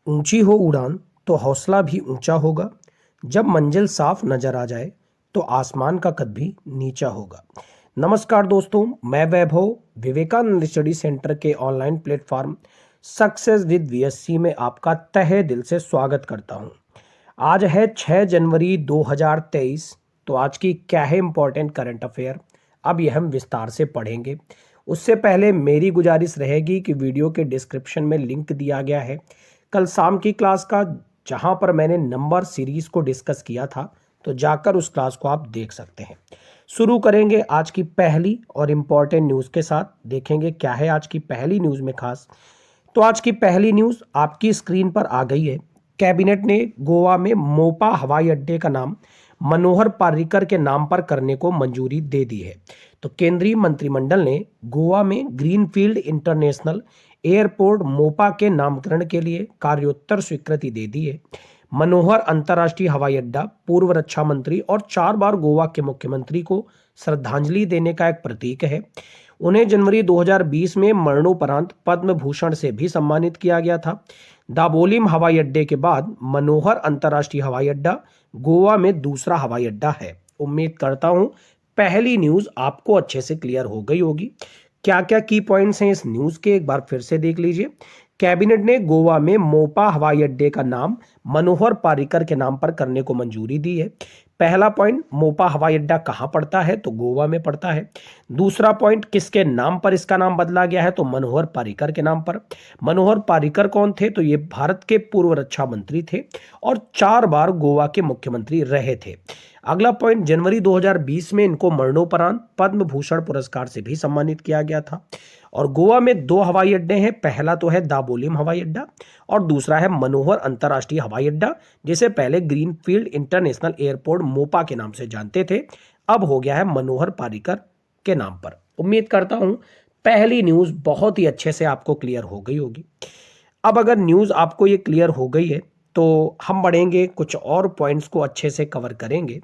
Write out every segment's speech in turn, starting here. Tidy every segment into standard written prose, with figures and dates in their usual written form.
ऊंची हो उड़ान तो हौसला भी ऊंचा होगा। जब मंजिल साफ नजर आ जाए तो आसमान का कद भी नीचा होगा। नमस्कार दोस्तों, मैं वैभव विवेकानंद स्टडी सेंटर के online platform success with VSC में आपका तहे दिल से स्वागत करता हूं। आज है 6 जनवरी 2023। तो आज की क्या है इंपॉर्टेंट करंट अफेयर, अब यह हम विस्तार से पढ़ेंगे। उससे पहले मेरी गुजारिश रहेगी कि वीडियो के डिस्क्रिप्शन में लिंक दिया गया है कल शाम की क्लास का, जहां पर मैंने नंबर सीरीज को डिस्कस किया था, तो जाकर उस क्लास को आप देख सकते हैं। शुरू करेंगे आज की पहली और इम्पॉर्टेंट न्यूज़ के साथ। देखेंगे क्या है आज की पहली न्यूज़ में खास। तो आज की पहली न्यूज़ आपकी स्क्रीन पर आ गई है। कैबिनेट ने गोवा में मोपा हवाई अड्डे का नाम मनोहर पार्रिकर के नाम पर करने को मंजूरी दे दी है। तो केंद्रीय मंत्रिमंडल ने गोवा में ग्रीनफील्ड इंटरनेशनल एयरपोर्ट मोपा के नामकरण के लिए कार्योत्तर स्वीकृति दे दी है। मनोहर अंतर्राष्ट्रीय हवाई अड्डा पूर्व रक्षा मंत्री और 4 बार गोवा के मुख्यमंत्री को श्रद्धांजलि देने का एक प्रतीक है। उन्हें जनवरी 2020 में मरणोपरांत पद्म भूषण से भी सम्मानित किया गया था। दाबोलिम हवाई अड्डे के बाद मनोहर अंतर्राष्ट्रीय हवाई अड्डा गोवा में दूसरा हवाई अड्डा है। उम्मीद करता हूं पहली न्यूज आपको अच्छे से क्लियर हो गई होगी। क्या क्या की पॉइंट्स हैं इस न्यूज के, एक बार फिर से देख लीजिए। कैबिनेट ने गोवा में मोपा हवाई अड्डे का नाम मनोहर पार्रिकर के नाम पर करने को मंजूरी दी है। पहला पॉइंट, मोपा हवाई अड्डा कहां पड़ता है, तो गोवा में पड़ता है। दूसरा पॉइंट, किसके नाम पर इसका नाम बदला गया है, तो मनोहर पार्रिकर के नाम पर। मनोहर पार्रिकर कौन थे, तो ये भारत के पूर्व रक्षा मंत्री थे और 4 बार गोवा के मुख्यमंत्री रहे थे। अगला पॉइंट, जनवरी 2020 में इनको मरणोपरांत पद्म भूषण पुरस्कार से भी सम्मानित किया गया था। और गोवा में 2 हवाई अड्डे हैं। पहला तो है दाबोलिम हवाई अड्डा और दूसरा है मनोहर अंतर्राष्ट्रीय हवाई अड्डा, जिसे पहले ग्रीनफील्ड इंटरनेशनल एयरपोर्ट मोपा के नाम से जानते थे, अब हो गया है मनोहर पार्रिकर के नाम पर। उम्मीद करता हूं पहली न्यूज बहुत ही अच्छे से आपको क्लियर हो गई होगी। अब अगर न्यूज आपको ये क्लियर हो गई है तो हम बढ़ेंगे, कुछ और पॉइंट्स को अच्छे से कवर करेंगे।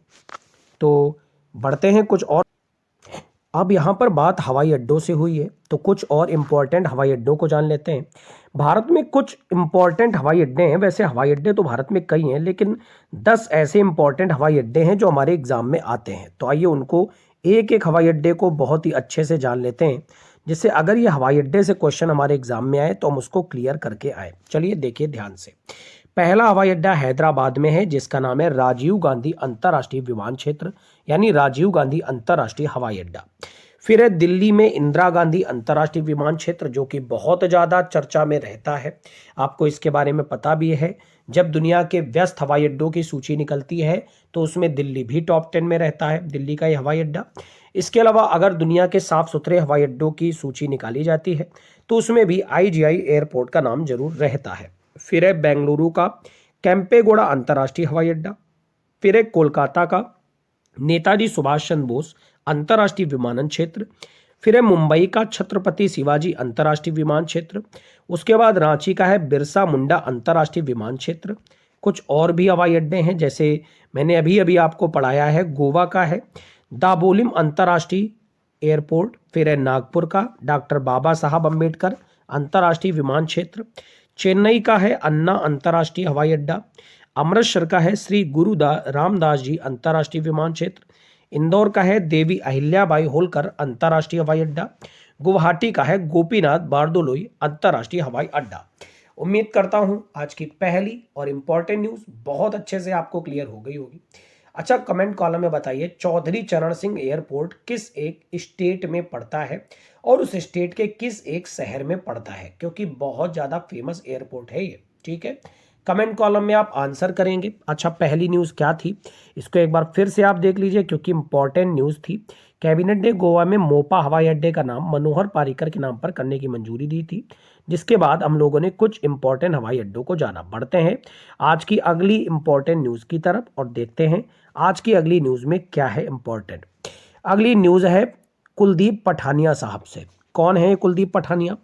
तो बढ़ते हैं कुछ और। अब यहाँ पर बात हवाई अड्डों से हुई है तो कुछ और इम्पोर्टेंट हवाई अड्डों को जान लेते हैं। भारत में कुछ इम्पोर्टेंट हवाई अड्डे हैं। वैसे हवाई अड्डे तो भारत में कई हैं, लेकिन 10 ऐसे इम्पोर्टेंट हवाई अड्डे हैं जो हमारे एग्जाम में आते हैं। तो आइए उनको एक एक हवाई अड्डे को बहुत ही अच्छे से जान लेते हैं, जिससे अगर ये हवाई अड्डे से क्वेश्चन हमारे एग्जाम में आए तो हम उसको क्लियर करके आए। चलिए देखिए ध्यान से। पहला हवाई अड्डा हैदराबाद में है, जिसका नाम है राजीव गांधी अंतर्राष्ट्रीय विमान क्षेत्र, यानी राजीव गांधी अंतर्राष्ट्रीय हवाई अड्डा। फिर है दिल्ली में इंदिरा गांधी अंतर्राष्ट्रीय विमान क्षेत्र, जो कि बहुत ज्यादा चर्चा में रहता है। आपको इसके बारे में पता भी है, जब दुनिया के व्यस्त हवाई अड्डों की सूची निकलती है तो उसमें दिल्ली भी टॉप 10 में रहता है, दिल्ली का ये हवाई अड्डा। इसके अलावा अगर दुनिया के साफ सुथरे हवाई अड्डों की सूची निकाली जाती है तो उसमें भी आईजीआई एयरपोर्ट का नाम जरूर रहता है। फिर है बेंगलुरु का कैंपेगौड़ा अंतर्राष्ट्रीय हवाई अड्डा। फिर है कोलकाता का नेताजी सुभाष चंद्र बोस अंतर्राष्ट्रीय विमानन क्षेत्र। फिर है मुंबई का छत्रपति शिवाजी अंतर्राष्ट्रीय विमान क्षेत्र। उसके बाद रांची का है बिरसा मुंडा अंतर्राष्ट्रीय विमान क्षेत्र। कुछ और भी हवाई अड्डे हैं, जैसे मैंने अभी अभी आपको पढ़ाया है, गोवा का है दाबोलिम अंतर्राष्ट्रीय एयरपोर्ट। फिर है नागपुर का डॉक्टर बाबा साहब अम्बेडकर अंतर्राष्ट्रीय विमान क्षेत्र। चेन्नई का है अन्ना अंतर्राष्ट्रीय हवाई अड्डा। अमृतसर का है श्री गुरु रामदास जी अंतर्राष्ट्रीय विमान क्षेत्र। इंदौर का है देवी अहिल्याबाई होलकर अंतर्राष्ट्रीय हवाई अड्डा। गुवाहाटी का है गोपीनाथ बारदोलोई अंतर्राष्ट्रीय हवाई अड्डा। उम्मीद करता हूं आज की पहली और इंपॉर्टेंट न्यूज बहुत अच्छे से आपको क्लियर हो गई होगी। अच्छा, कमेंट कॉलम में बताइए चौधरी चरण सिंह एयरपोर्ट किस एक स्टेट में पड़ता है और उस स्टेट के किस एक शहर में पड़ता है, क्योंकि बहुत ज़्यादा फेमस एयरपोर्ट है ये। ठीक है, कमेंट कॉलम में आप आंसर करेंगे। अच्छा, पहली न्यूज़ क्या थी, इसको एक बार फिर से आप देख लीजिए, क्योंकि इंपॉर्टेंट न्यूज़ थी। कैबिनेट ने गोवा में मोपा हवाई अड्डे का नाम मनोहर पार्रिकर के नाम पर करने की मंजूरी दी थी, जिसके बाद हम लोगों ने कुछ इंपॉर्टेंट हवाई अड्डों को जाना। बढ़ते हैं आज की अगली इंपॉर्टेंट न्यूज़ की तरफ और देखते हैं आज की अगली न्यूज़ में क्या है इंपॉर्टेंट। अगली न्यूज़ है कुलदीप पठानिया साहब से। कौन है कुलदीप पठानिया?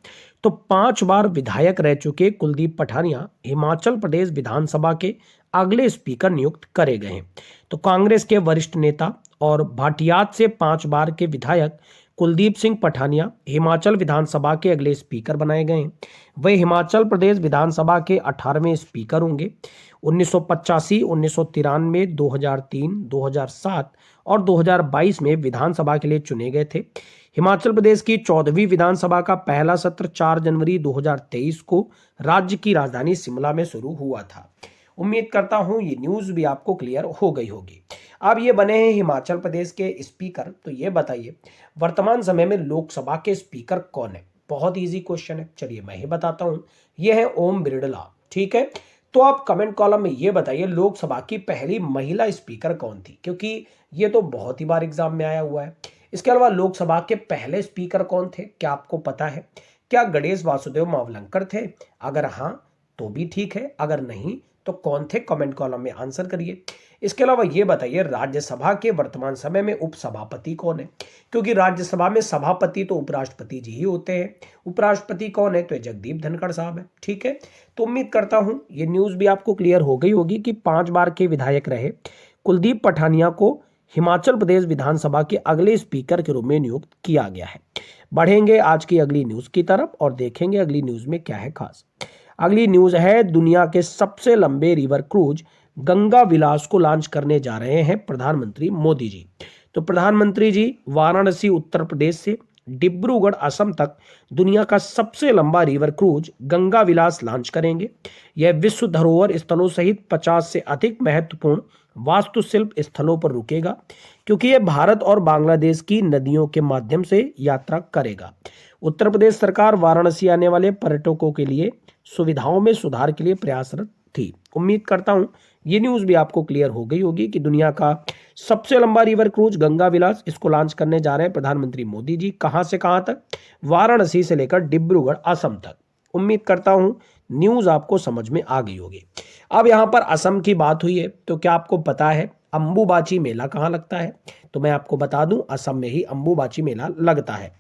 तो 5 बार विधायक रह चुके कुलदीप पठानिया हिमाचल प्रदेश विधानसभा के अगले स्पीकर नियुक्त करे गए हैं। तो कांग्रेस के वरिष्ठ नेता और भाटियात से 5 बार के विधायक कुलदीप सिंह पठानिया हिमाचल विधानसभा के अगले स्पीकर बनाए गए हैं। वे हिमाचल प्रदेश विधानसभा के 18वें स्पीकर होंगे। 1985, 1993, 2003, 2007 और 2022 में विधानसभा के लिए चुने गए थे। हिमाचल प्रदेश की 14वीं विधानसभा का पहला सत्र 4 जनवरी 2023 को राज्य की राजधानी शिमला में शुरू हुआ था। उम्मीद करता हूं ये न्यूज भी आपको क्लियर हो गई होगी। अब ये बने हैं हिमाचल प्रदेश के स्पीकर, तो ये बताइए वर्तमान समय में लोकसभा के स्पीकर कौन है। बहुत इजी क्वेश्चन है, चलिए मैं ही बताता हूं। ये है ओम बिरला। ठीक है, तो आप कमेंट कॉलम में ये बताइए लोकसभा की पहली महिला स्पीकर कौन थी, क्योंकि ये तो बहुत ही बार एग्जाम में आया हुआ है। इसके अलावा लोकसभा के पहले स्पीकर कौन थे, क्या आपको पता है? क्या गणेश वासुदेव मावलंकर थे? अगर हाँ तो भी ठीक है, अगर नहीं तो कौन थे, कमेंट कॉलम में आंसर करिए। इसके अलावा ये बताइए राज्यसभा के वर्तमान समय में उपसभापति कौन है, क्योंकि राज्यसभा में सभापति तो उपराष्ट्रपति जी ही होते हैं। उपराष्ट्रपति कौन है, तो जगदीप धनखड़ साहब है। ठीक है, तो उम्मीद करता हूं ये न्यूज भी आपको क्लियर हो गई होगी कि 5 बार के विधायक रहे कुलदीप पठानिया को हिमाचल प्रदेश विधानसभा के अगले स्पीकर के रूप में नियुक्त किया गया है। बढ़ेंगे आज की अगली न्यूज की तरफ और देखेंगे अगली न्यूज में क्या है खास। अगली न्यूज है दुनिया के सबसे लंबे रिवर क्रूज गंगा विलास को लॉन्च करने जा रहे हैं प्रधानमंत्री मोदी जी। तो प्रधानमंत्री जी वाराणसी उत्तर प्रदेश से डिब्रूगढ़ असम तक दुनिया का सबसे लंबा रिवर क्रूज गंगा विलास लॉन्च करेंगे। यह विश्व धरोहर स्थलों सहित 50 से अधिक महत्वपूर्ण वास्तुशिल्प स्थलों पर रुकेगा, क्योंकि यह भारत और बांग्लादेश की नदियों के माध्यम से यात्रा करेगा। उत्तर प्रदेश सरकार वाराणसी आने वाले पर्यटकों के लिए सुविधाओं में सुधार के लिए प्रयासरत थी। उम्मीद करता हूं ये न्यूज भी आपको क्लियर हो गई होगी कि दुनिया का सबसे लंबा रिवर क्रूज गंगा विलास, इसको लॉन्च करने जा रहे हैं प्रधानमंत्री मोदी जी। कहां से कहां तक? वाराणसी से लेकर डिब्रूगढ़ असम तक। उम्मीद करता हूं न्यूज आपको समझ में आ गई होगी। अब यहां पर असम की बात हुई है, तो क्या आपको पता है अंबुबाची मेला कहां लगता है? तो मैं आपको बता दूं असम में ही अंबुबाची मेला लगता है।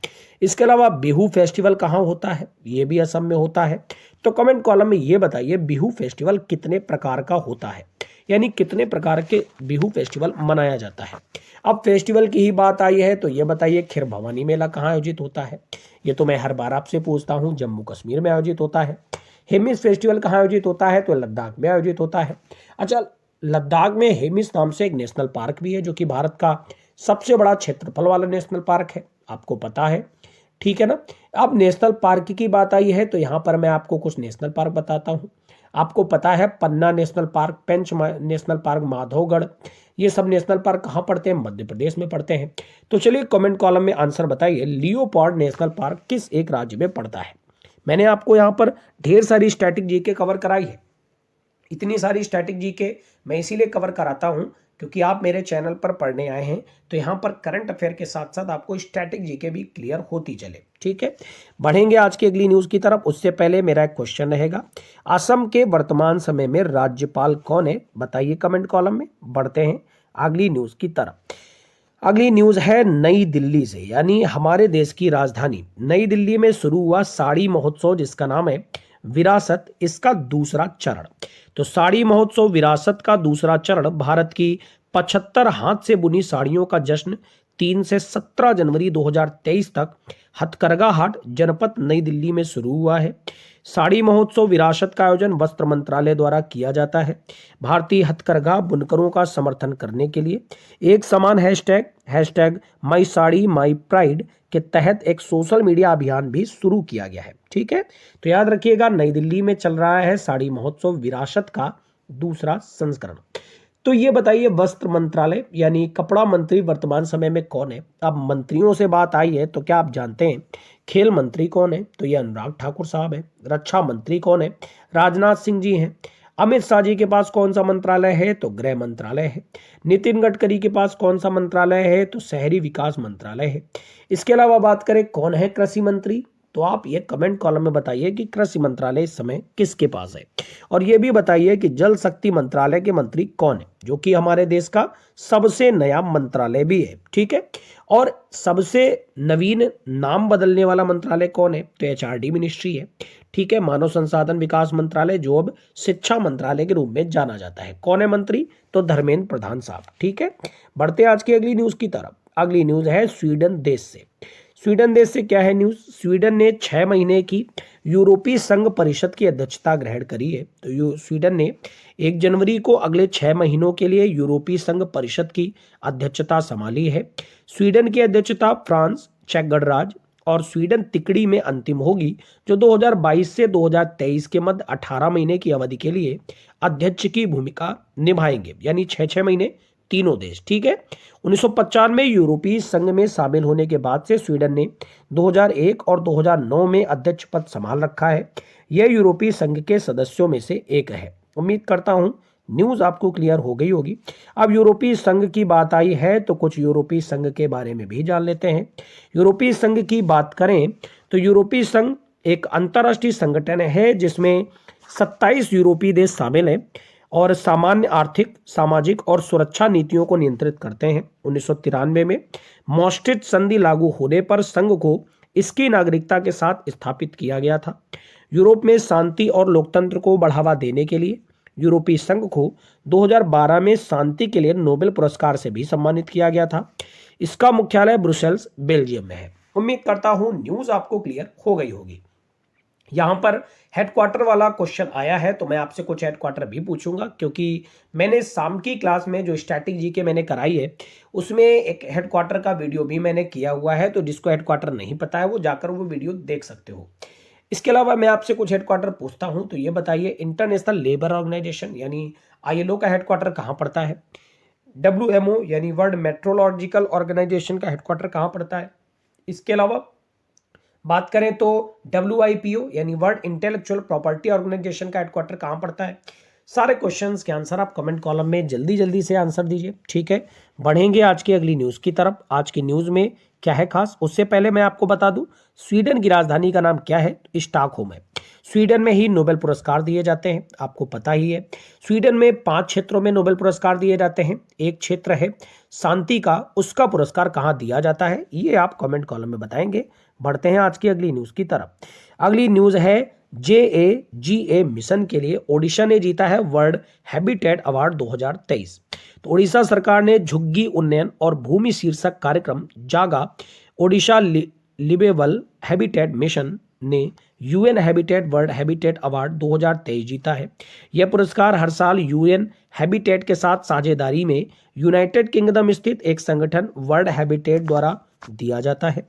इसके अलावा बिहू फेस्टिवल कहां होता है? ये भी असम में होता है। तो कमेंट कॉलम में ये बताइए बिहू फेस्टिवल कितने प्रकार का होता है, यानी कितने प्रकार के बिहू फेस्टिवल मनाया जाता है। अब फेस्टिवल की ही बात आई है तो ये बताइए खीर भवानी मेला कहाँ आयोजित होता है? ये तो मैं हर बार आपसे पूछता हूँ, जम्मू कश्मीर में आयोजित होता है। हेमिस फेस्टिवल कहाँ आयोजित होता है? तो लद्दाख में आयोजित होता है। अच्छा, लद्दाख में हेमिस नाम से एक नेशनल पार्क भी है, जो कि भारत का सबसे बड़ा क्षेत्रफल वाला नेशनल पार्क है, आपको पता है। ठीक है ना। अब नेशनल पार्क की बात आई है तो यहाँ पर मैं आपको कुछ नेशनल पार्क बताता हूँ। आपको पता है पन्ना नेशनल पार्क, पेंच नेशनल पार्क, माधवगढ़, ये सब नेशनल पार्क कहाँ पड़ते हैं? मध्य प्रदेश में पड़ते हैं। तो चलिए कमेंट कॉलम में आंसर बताइए लियोपार्ड नेशनल पार्क किस एक राज्य में पड़ता है? मैंने आपको यहाँ पर ढेर सारी स्टैटिक जीके कवर कराई है। इतनी सारी स्टैटिक जीके मैं इसीलिए कवर कराता हूँ क्योंकि आप मेरे चैनल पर पढ़ने आए हैं, तो यहाँ पर करंट अफेयर के साथ साथ आपको स्टैटिक जीके भी क्लियर होती चले। ठीक है, बढ़ेंगे आज की अगली न्यूज की तरफ। उससे पहले मेरा एक क्वेश्चन रहेगा, असम के वर्तमान समय में राज्यपाल कौन है? बताइए कमेंट कॉलम में। बढ़ते हैं अगली न्यूज की तरफ। अगली न्यूज है नई दिल्ली से, यानी हमारे देश की राजधानी नई दिल्ली में शुरू हुआ साड़ी महोत्सव, जिसका नाम है विरासत, इसका दूसरा चरण। तो साड़ी महोत्सव विरासत का दूसरा चरण भारत की 75 हाथ से बुनी साड़ियों का जश्न 3 से 17 जनवरी 2023 तक हथकरघा हाट जनपद नई दिल्ली में शुरू हुआ है। साड़ी महोत्सव विरासत का आयोजन वस्त्र मंत्रालय द्वारा किया जाता है। भारतीय हथकरघा बुनकरों का समर्थन करने के लिए एक समान hashtag my sari my pride के तहत एक सोशल मीडिया अभियान भी शुरू किया गया है। ठीक है, तो याद रखिएगा नई दिल्ली में चल रहा है साड़ी महोत्सव विरासत का दूसरा संस्करण। तो ये बताइए वस्त्र मंत्रालय यानी कपड़ा मंत्री वर्तमान समय में कौन है? अब मंत्रियों से बात आई है तो क्या आप जानते हैं खेल मंत्री कौन है? तो ये अनुराग ठाकुर साहब है। रक्षा मंत्री कौन है? राजनाथ सिंह जी हैं। अमित शाह जी के पास कौन सा मंत्रालय है? तो गृह मंत्रालय है। नितिन गडकरी के पास कौन सा मंत्रालय है? तो शहरी विकास मंत्रालय है। इसके अलावा बात करें कौन है कृषि मंत्री, तो आप ये कमेंट कॉलम में बताइए कि कृषि मंत्रालय इस समय किसके पास है। और ये भी बताइए कि जल शक्ति मंत्रालय के मंत्री कौन है, जो कि हमारे देश का सबसे नया मंत्रालय भी है। ठीक है, और सबसे नवीन नाम बदलने वाला मंत्रालय कौन है? तो एचआरडी मिनिस्ट्री है। ठीक है, मानव संसाधन विकास मंत्रालय, जो अब शिक्षा मंत्रालय के रूप में जाना जाता है। कौन है मंत्री? तो धर्मेंद्र प्रधान साहब। ठीक है, बढ़ते आज की अगली न्यूज की तरफ। अगली न्यूज है स्वीडन देश से। स्वीडन देश से क्या है न्यूज, स्वीडन ने 6 महीने की यूरोपीय संघ परिषद की अध्यक्षता ग्रहण करी है। तो स्वीडन ने 1 जनवरी को अगले 6 महीनों के लिए यूरोपीय संघ परिषद की अध्यक्षता संभाली है। स्वीडन की अध्यक्षता फ्रांस, चेक गणराज्य और स्वीडन तिकड़ी में अंतिम होगी, जो 2022 से 2023 के मध्य 18 महीने की अवधि के लिए अध्यक्ष की भूमिका निभाएंगे, यानी 6-6 महीने तीनों देश। ठीक है। 1995 में यूरोपीय संघ में शामिल होने के बाद से स्वीडन ने 2001 और 2009 में अध्यक्ष पद संभाल रखा है। यह यूरोपीय संघ के सदस्यों में से एक है। उम्मीद करता हूं न्यूज आपको क्लियर हो गई होगी। अब यूरोपीय संघ की बात आई है तो कुछ यूरोपीय संघ के बारे में भी जान लेते हैं। यूरोपीय संघ की बात करें तो यूरोपीय संघ एक अंतर्राष्ट्रीय संगठन है जिसमें 27 यूरोपीय देश शामिल हैं और सामान्य आर्थिक, सामाजिक और सुरक्षा नीतियों को नियंत्रित करते हैं। 1993 में maastricht संधि लागू होने पर संघ को इसकी नागरिकता के साथ स्थापित किया गया था। यूरोप में शांति और लोकतंत्र को बढ़ावा देने के लिए यूरोपीय संघ को 2012 में शांति के लिए नोबेल पुरस्कार से भी सम्मानित किया गया था। इसका मुख्यालय ब्रुसेल्स, बेल्जियम में है। उम्मीद करता हूं न्यूज आपको क्लियर हो गई होगी। यहां पर हेडक्वार्टर वाला क्वेश्चन आया है तो मैं आपसे कुछ हेडक्वार्टर भी पूछूंगा, क्योंकि मैंने शाम की क्लास में जो स्टैटिक जीके मैंने कराई है उसमें एक हेडक्वार्टर का वीडियो भी मैंने किया हुआ है। तो जिसको हेडक्वार्टर नहीं पता है वो जाकर वो वीडियो देख सकते हो। इसके अलावा मैं आपसे कुछ हेडक्वार्टर पूछता हूं, तो ये बताइए इंटरनेशनल लेबर ऑर्गेनाइजेशन यानी ILO का हेडक्वार्टर कहां पड़ता है? WMO यानी वर्ल्ड मेट्रोलॉजिकल ऑर्गेनाइजेशन का हेडक्वार्टर कहां पड़ता है? इसके अलावा बात करें तो WIPO यानी वर्ल्ड इंटेलेक्चुअल प्रॉपर्टी ऑर्गेनाइजेशन का हेडक्वार्टर कहां पड़ता है? सारे क्वेश्चंस के आंसर आप कमेंट कॉलम में जल्दी जल्दी से आंसर दीजिए। ठीक है, बढ़ेंगे आज की अगली न्यूज की तरफ। आज की न्यूज में क्या है खास, उससे पहले मैं आपको बता दूं स्वीडन की राजधानी का नाम क्या है? स्टॉकहोम है। स्वीडन में ही नोबेल पुरस्कार दिए जाते हैं, आपको पता ही है। स्वीडन में 5 क्षेत्रों में नोबेल पुरस्कार दिए जाते हैं। एक क्षेत्र है शांति का, उसका पुरस्कार कहाँ दिया जाता है ये आप कमेंट कॉलम में बताएंगे। बढ़ते हैं आज की अगली न्यूज की तरफ। अगली न्यूज है JAGA मिशन के लिए ओडिशा ने जीता है वर्ल्ड हैबिटेट अवार्ड 2023। तो ओडिशा सरकार ने झुग्गी उन्नयन और भूमि शीर्षक कार्यक्रम जागा ओडिशा लिवेबल हैबिटेट मिशन ने UN habitat world habitat award 2023 जीता है। यह पुरस्कार हर साल UN हैबिटेट के साथ साझेदारी में यूनाइटेड किंगडम स्थित एक संगठन वर्ल्ड हैबिटेट द्वारा दिया जाता है।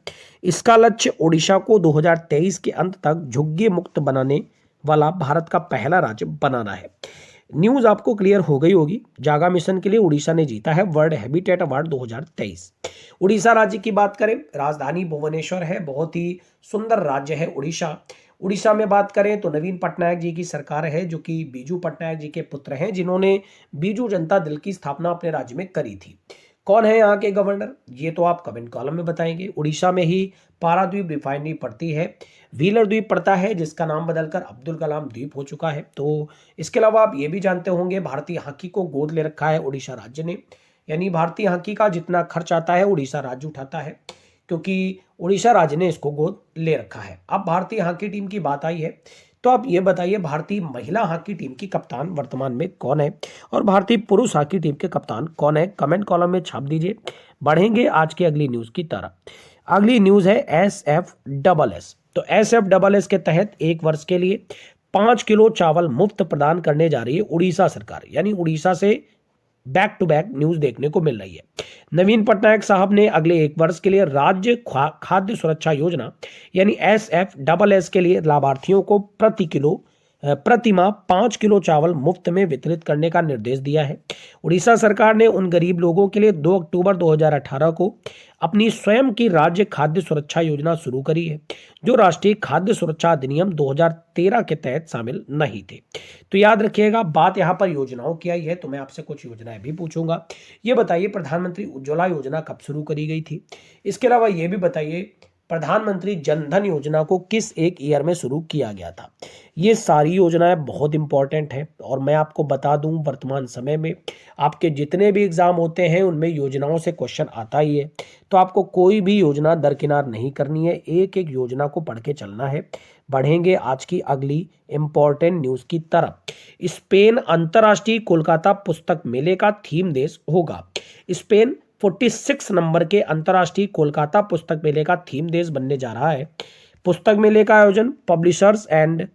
इसका लक्ष्य ओडिशा को 2023 के अंत तक झुग्गी मुक्त बनाने वाला भारत का पहला राज्य बनाना है। न्यूज आपको क्लियर हो गई होगी। जागा मिशन के लिए उड़ीसा ने जीता है वर्ल्ड हैबिटेट अवार्ड 2023। उड़ीसा राज्य की बात करें, राजधानी भुवनेश्वर है, बहुत ही सुंदर राज्य है उड़ीसा। उड़ीसा में बात करें तो नवीन पटनायक जी की सरकार है, जो कि बीजू पटनायक जी के पुत्र हैं, जिन्होंने बीजू जनता दल की स्थापना अपने राज्य में करी थी। कौन है यहाँ के गवर्नर, ये तो आप कमेंट कॉलम में बताएंगे। उड़ीसा में ही पाराद्वीप रिफाइनरी पड़ती है, व्हीलर द्वीप पड़ता है जिसका नाम बदलकर अब्दुल कलाम द्वीप हो चुका है। तो इसके अलावा आप ये भी जानते होंगे भारतीय हॉकी को गोद ले रखा है उड़ीसा राज्य ने, यानी भारतीय हॉकी का जितना खर्च आता है उड़ीसा राज्य उठाता है, क्योंकि उड़ीसा राज्य ने इसको गोद ले रखा है। अब भारतीय हॉकी टीम की बात आई है तो आप ये बताइए भारतीय महिला हॉकी टीम की कप्तान वर्तमान में कौन है और भारतीय पुरुष हॉकी टीम के कप्तान कौन है? कमेंट कॉलम में छाप दीजिए। बढ़ेंगे आज की अगली न्यूज की तरफ। अगली न्यूज है SFSS। तो SFSS के तहत 1 वर्ष के लिए 5 किलो चावल मुफ्त प्रदान करने जा रही है उड़ीसा सरकार, यानी उड़ीसा से बैक टू बैक न्यूज देखने को मिल रही है। नवीन पटनायक साहब ने अगले 1 वर्ष के लिए राज्य खाद्य सुरक्षा योजना यानी SFSS के लिए लाभार्थियों को प्रति माह 5 किलो चावल मुफ्त में वितरित करने का निर्देश दिया है। उड़ीसा सरकार ने उन गरीब लोगों के लिए 2 अक्टूबर 2018 को अपनी स्वयं की राज्य खाद्य सुरक्षा योजना शुरू करी है, जो राष्ट्रीय खाद्य सुरक्षा अधिनियम 2013 के तहत शामिल नहीं थे। तो याद रखिएगा, बात यहाँ पर योजनाओं की आई है तो मैं आपसे कुछ योजनाएं भी पूछूंगा। ये बताइए प्रधानमंत्री उज्ज्वला योजना कब शुरू करी गई थी? इसके अलावा ये भी बताइए प्रधानमंत्री जनधन योजना को किस एक ईयर में शुरू किया गया था? ये सारी योजनाएं बहुत इंपॉर्टेंट हैं और मैं आपको बता दूं वर्तमान समय में आपके जितने भी एग्जाम होते हैं उनमें योजनाओं से क्वेश्चन आता ही है। तो आपको कोई भी योजना दरकिनार नहीं करनी है, एक एक योजना को पढ़ के चलना है। बढ़ेंगे आज की अगली इंपॉर्टेंट न्यूज की तरफ। स्पेन अंतर्राष्ट्रीय कोलकाता पुस्तक मेले का थीम देश होगा। स्पेन 46 नंबर के अंतर्राष्ट्रीय कोलकाता पुस्तक मेले का थीम देश बनने जा रहा है। पुस्तक मेले का आयोजन publishers and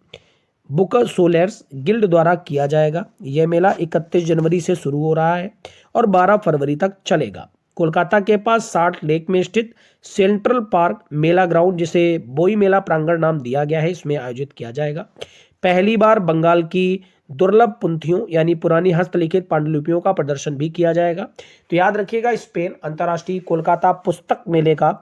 book scholars guild द्वारा किया जाएगा। यह मेला 31 जनवरी से शुरू हो रहा है और 12 फरवरी तक चलेगा। कोलकाता के पास 60 लेक में स्थित सेंट्रल पार्क मेला ग्राउंड, जिसे बोई मेला प्रांगण नाम दिया गया है, इसमें आयोजित किया जाएगा। पहली बार बंगाल की दुर्लभ पुंथियों यानी पुरानी हस्तलिखित पांडुलिपियों का प्रदर्शन भी किया जाएगा। तो याद रखिएगा, स्पेन अंतर्राष्ट्रीय कोलकाता पुस्तक मेले का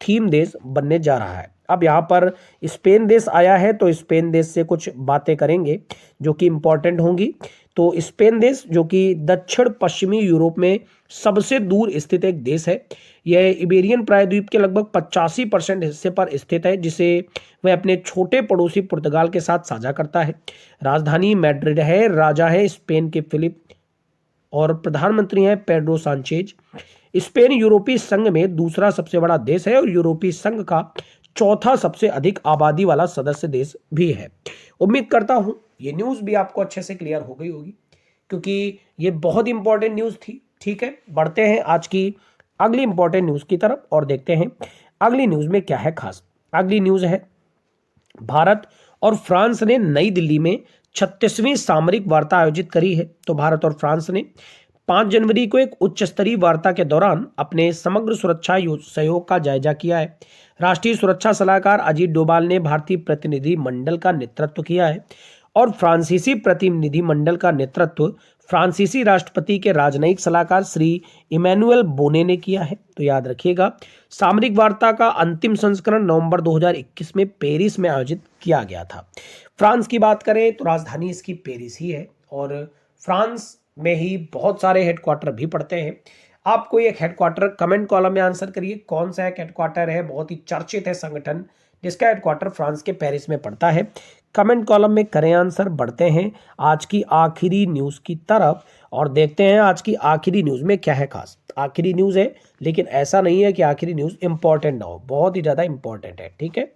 थीम देश बनने जा रहा है। अब यहाँ पर स्पेन देश आया है तो स्पेन देश से कुछ बातें करेंगे जो कि इंपॉर्टेंट होंगी। तो स्पेन देश जो कि दक्षिण पश्चिमी यूरोप में सबसे दूर स्थित एक देश है। यह इबेरियन प्रायद्वीप के लगभग 85% हिस्से पर स्थित है, जिसे वह अपने छोटे पड़ोसी पुर्तगाल के साथ साझा करता है। राजधानी मैड्रिड है। राजा है स्पेन के फिलिप और प्रधानमंत्री हैं पेड्रो सांचेज। स्पेन यूरोपीय संघ में दूसरा सबसे बड़ा देश है और यूरोपीय संघ का चौथा सबसे अधिक आबादी वाला सदस्य देश भी है। उम्मीद करता हूं ये न्यूज़ भी आपको अच्छे से क्लियर हो गई होगी, क्योंकि ये बहुत इंपॉर्टेंट न्यूज़ थी। ठीक है, बढ़ते हैं आज की अगली इंपॉर्टेंट न्यूज़ की तरफ और देखते हैं अगली न्यूज़ में क्या है खास। अगली न्यूज़ है, भारत और फ्रांस ने नई दिल्ली में 36वीं सामरिक वार्ता आयोजित करी है। तो भारत और फ्रांस ने 5 जनवरी को एक उच्च स्तरीय वार्ता के दौरान अपने समग्र सुरक्षा सहयोग का जायजा किया है। राष्ट्रीय सुरक्षा सलाहकार अजीत डोभाल ने भारतीय प्रतिनिधि मंडल का नेतृत्व किया है और फ्रांसीसी प्रतिनिधि मंडल का नेतृत्व फ्रांसीसी राष्ट्रपति के राजनयिक सलाहकार श्री इमैनुअल बोने ने किया है। तो याद रखिएगा, सामरिक वार्ता का अंतिम संस्करण नवंबर 2021 में पेरिस में आयोजित किया गया था। फ्रांस की बात करें तो राजधानी इसकी पेरिस ही है और फ्रांस में ही बहुत सारे हेडक्वार्टर भी पड़ते हैं। आप कोई एक हेडक्वार्टर कमेंट कॉलम में आंसर करिए, कौन सा एक हेडक्वार्टर है, बहुत ही चर्चित है संगठन जिसका हेडक्वार्टर फ्रांस के पेरिस में पड़ता है। कमेंट कॉलम में करें आंसर। बढ़ते हैं आज की आखिरी न्यूज़ की तरफ और देखते हैं आज की आखिरी न्यूज़ में क्या है खास। आखिरी न्यूज़ है, लेकिन ऐसा नहीं है कि आखिरी न्यूज़ इंपॉर्टेंट ना हो, बहुत ही ज़्यादा इंपॉर्टेंट है। ठीक है,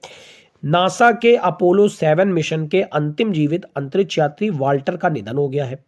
नासा के अपोलो 7 मिशन के अंतिम जीवित अंतरिक्ष यात्री वाल्टर का निधन हो गया है।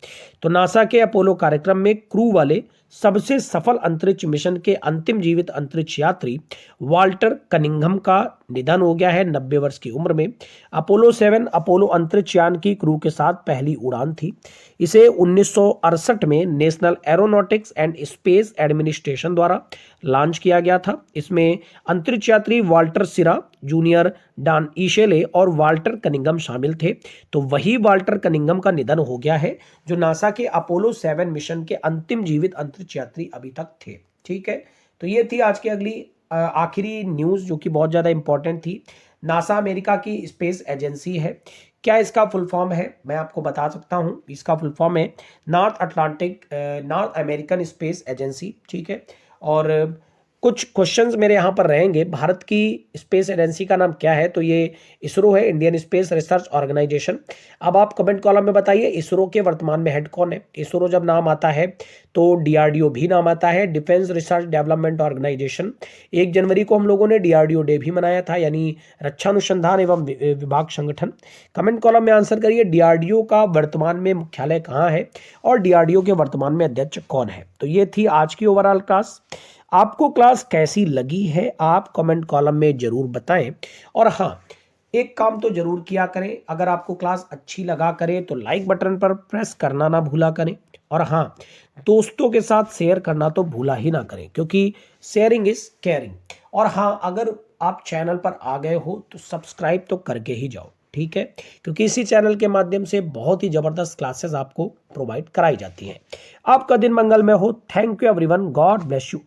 तो नासा के अपोलो कार्यक्रम में क्रू वाले सबसे सफल अंतरिक्ष मिशन के अंतिम जीवित अंतरिक्ष यात्री वाल्टर कनिंघम का निधन हो गया है 90 वर्ष की उम्र में। अपोलो 7 अपोलो अंतरिक्ष यान की क्रू के साथ पहली उड़ान थी। इसे 1968 में national aeronautics and space administration द्वारा लॉन्च किया गया था। इसमें अंतरिक्ष यात्री वाल्टर सिरा जूनियर, डॉन ईशेले और वाल्टर कनिंघम शामिल थे। तो वही वाल्टर कनिंघम का निधन हो गया है जो नासा के अपोलो 7 मिशन के अंतिम जीवित अंतरिक्ष यात्री अभी तक थे। ठीक है, तो ये थी आज की अगली आखिरी न्यूज़ जो कि बहुत ज़्यादा इंपॉर्टेंट थी। नासा अमेरिका की स्पेस एजेंसी है। क्या इसका फुल फॉर्म है मैं आपको बता सकता हूं। इसका फुल फॉर्म है नॉर्थ अमेरिकन स्पेस एजेंसी। ठीक है, और कुछ क्वेश्चंस मेरे यहाँ पर रहेंगे। भारत की स्पेस एजेंसी का नाम क्या है? तो ये इसरो है, इंडियन स्पेस रिसर्च ऑर्गेनाइजेशन। अब आप कमेंट कॉलम में बताइए इसरो के वर्तमान में हेड कौन है। इसरो जब नाम आता है तो डीआरडीओ भी नाम आता है, डिफेंस रिसर्च डेवलपमेंट ऑर्गेनाइजेशन। 1 जनवरी को हम लोगों ने डीआरडीओ डे भी मनाया था, यानी रक्षा अनुसंधान एवं विभाग संगठन। कमेंट कॉलम में आंसर करिए डीआरडीओ का वर्तमान में मुख्यालय कहाँ है और डीआरडीओ के वर्तमान में अध्यक्ष कौन है। तो ये थी आज की ओवरऑल क्लास। आपको क्लास कैसी लगी है आप कमेंट कॉलम में जरूर बताएं। और हाँ, एक काम तो जरूर किया करें, अगर आपको क्लास अच्छी लगा करें तो लाइक बटन पर प्रेस करना ना भूला करें। और हाँ, दोस्तों के साथ शेयर करना तो भूला ही ना करें, क्योंकि शेयरिंग इज केयरिंग। और हाँ, अगर आप चैनल पर आ गए हो तो सब्सक्राइब तो करके ही जाओ। ठीक है, क्योंकि इसी चैनल के माध्यम से बहुत ही जबरदस्त क्लासेस आपको प्रोवाइड कराई जाती हैं। आपका दिन मंगलमय हो। Thank you everyone, God bless you.